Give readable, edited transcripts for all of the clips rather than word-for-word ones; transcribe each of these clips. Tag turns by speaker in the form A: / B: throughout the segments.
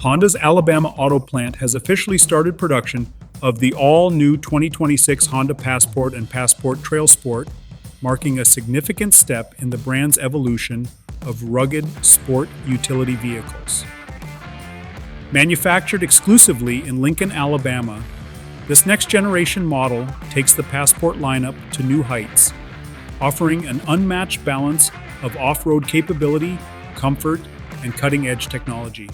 A: Honda's Alabama auto plant has officially started production of the all-new 2026 Honda Passport and Passport TrailSport, marking a significant step in the brand's evolution of rugged sport utility vehicles. Manufactured exclusively in Lincoln, Alabama, this next-generation model takes the Passport lineup to new heights, offering an unmatched balance of off-road capability, comfort, and cutting-edge technology.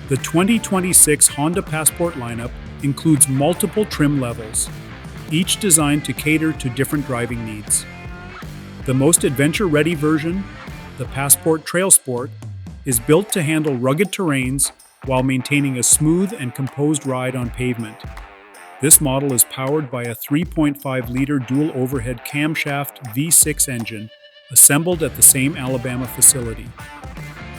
A: The 2026 Honda Passport lineup includes multiple trim levels, each designed to cater to different driving needs. The most adventure-ready version, the Passport TrailSport, is built to handle rugged terrains while maintaining a smooth and composed ride on pavement. This model is powered by a 3.5-liter dual overhead camshaft V6 engine assembled at the same Alabama facility.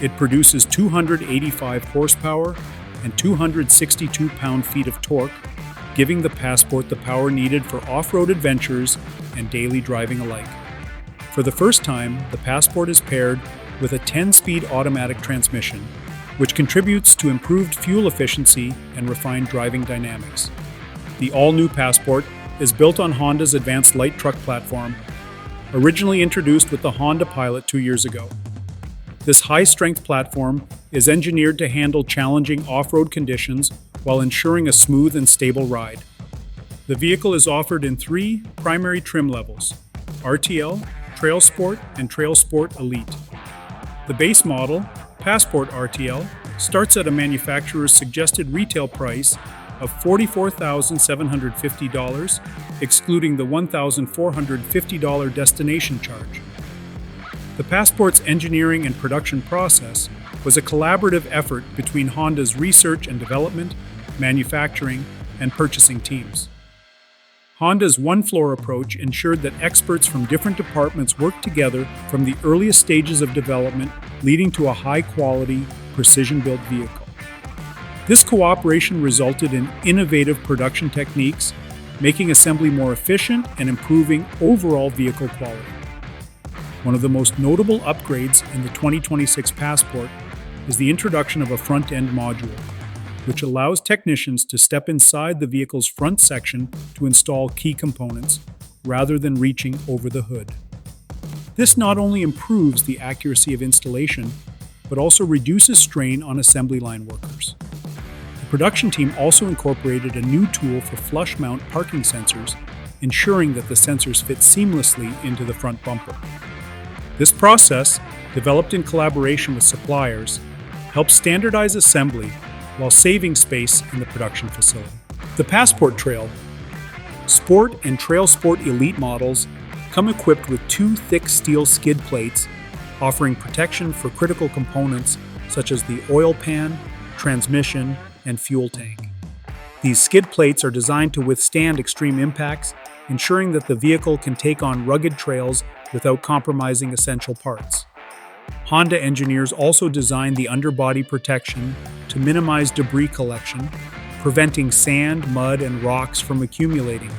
A: It produces 285 horsepower and 262 pound-feet of torque, giving the Passport the power needed for off-road adventures and daily driving alike. For the first time, the Passport is paired with a 10-speed automatic transmission, which contributes to improved fuel efficiency and refined driving dynamics. The all-new Passport is built on Honda's advanced light truck platform, originally introduced with the Honda Pilot 2 years ago. This high-strength platform is engineered to handle challenging off-road conditions while ensuring a smooth and stable ride. The vehicle is offered in 3 primary trim levels: RTL, TrailSport, and TrailSport Elite. The base model, Passport RTL, starts at a manufacturer's suggested retail price of $44,750, excluding the $1,450 destination charge. The Passport's engineering and production process was a collaborative effort between Honda's research and development, manufacturing, and purchasing teams. Honda's one-floor approach ensured that experts from different departments worked together from the earliest stages of development, leading to a high-quality, precision-built vehicle. This cooperation resulted in innovative production techniques, making assembly more efficient and improving overall vehicle quality. One of the most notable upgrades in the 2026 Passport is the introduction of a front-end module, which allows technicians to step inside the vehicle's front section to install key components, rather than reaching over the hood. This not only improves the accuracy of installation, but also reduces strain on assembly line workers. The production team also incorporated a new tool for flush mount parking sensors, ensuring that the sensors fit seamlessly into the front bumper. This process, developed in collaboration with suppliers, helps standardize assembly while saving space in the production facility. The Passport Trail Sport and TrailSport Elite models come equipped with 2 thick steel skid plates, offering protection for critical components such as the oil pan, transmission, and fuel tank. These skid plates are designed to withstand extreme impacts, ensuring that the vehicle can take on rugged trails without compromising essential parts. Honda engineers also designed the underbody protection to minimize debris collection, preventing sand, mud, and rocks from accumulating.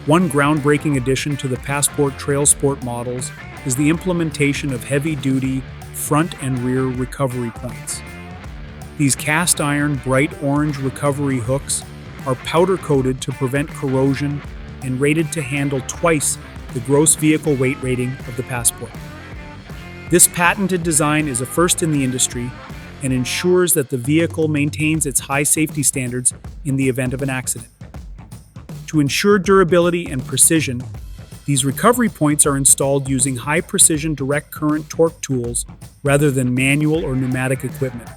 A: One groundbreaking addition to the Passport TrailSport models is the implementation of heavy-duty front and rear recovery points. These cast-iron bright orange recovery hooks are powder-coated to prevent corrosion and rated to handle twice the gross vehicle weight rating of the Passport. This patented design is a first in the industry and ensures that the vehicle maintains its high safety standards in the event of an accident. To ensure durability and precision, these recovery points are installed using high-precision direct current torque tools rather than manual or pneumatic equipment.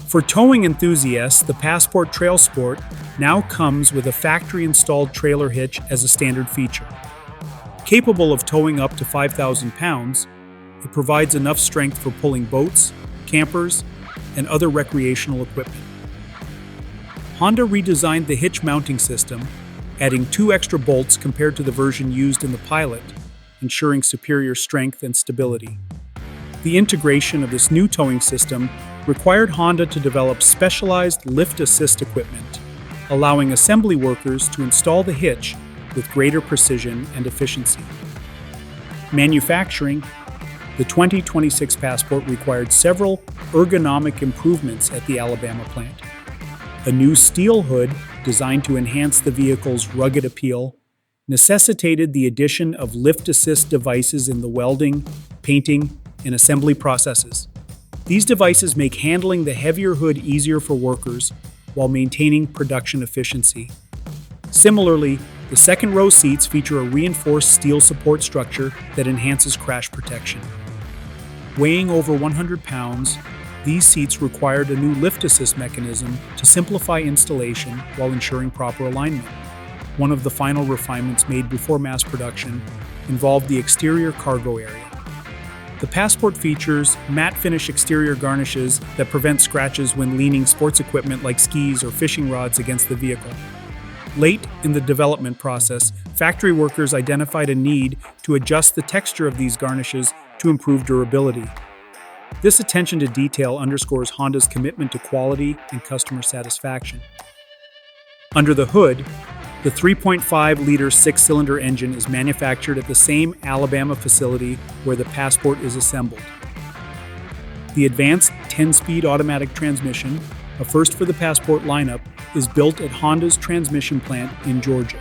A: For towing enthusiasts, the Passport TrailSport now comes with a factory-installed trailer hitch as a standard feature. Capable of towing up to 5,000 pounds, it provides enough strength for pulling boats, campers, and other recreational equipment. Honda redesigned the hitch mounting system, adding 2 extra bolts compared to the version used in the Pilot, ensuring superior strength and stability. The integration of this new towing system required Honda to develop specialized lift assist equipment, allowing assembly workers to install the hitch with greater precision and efficiency. Manufacturing. The 2026 Passport required several ergonomic improvements at the Alabama plant. A new steel hood, designed to enhance the vehicle's rugged appeal, necessitated the addition of lift assist devices in the welding, painting, and assembly processes. These devices make handling the heavier hood easier for workers while maintaining production efficiency. Similarly, the second row seats feature a reinforced steel support structure that enhances crash protection. Weighing over 100 pounds, these seats required a new lift assist mechanism to simplify installation while ensuring proper alignment. One of the final refinements made before mass production involved the exterior cargo area. The Passport features matte finish exterior garnishes that prevent scratches when leaning sports equipment like skis or fishing rods against the vehicle. Late in the development process, factory workers identified a need to adjust the texture of these garnishes to improve durability. This attention to detail underscores Honda's commitment to quality and customer satisfaction. Under the hood, the 3.5-liter six-cylinder engine is manufactured at the same Alabama facility where the Passport is assembled. The advanced 10-speed automatic transmission, a first for the Passport lineup, is built at Honda's transmission plant in Georgia.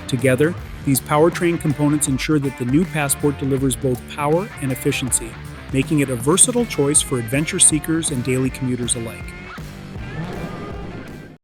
A: Together, these powertrain components ensure that the new Passport delivers both power and efficiency, making it a versatile choice for adventure seekers and daily commuters alike.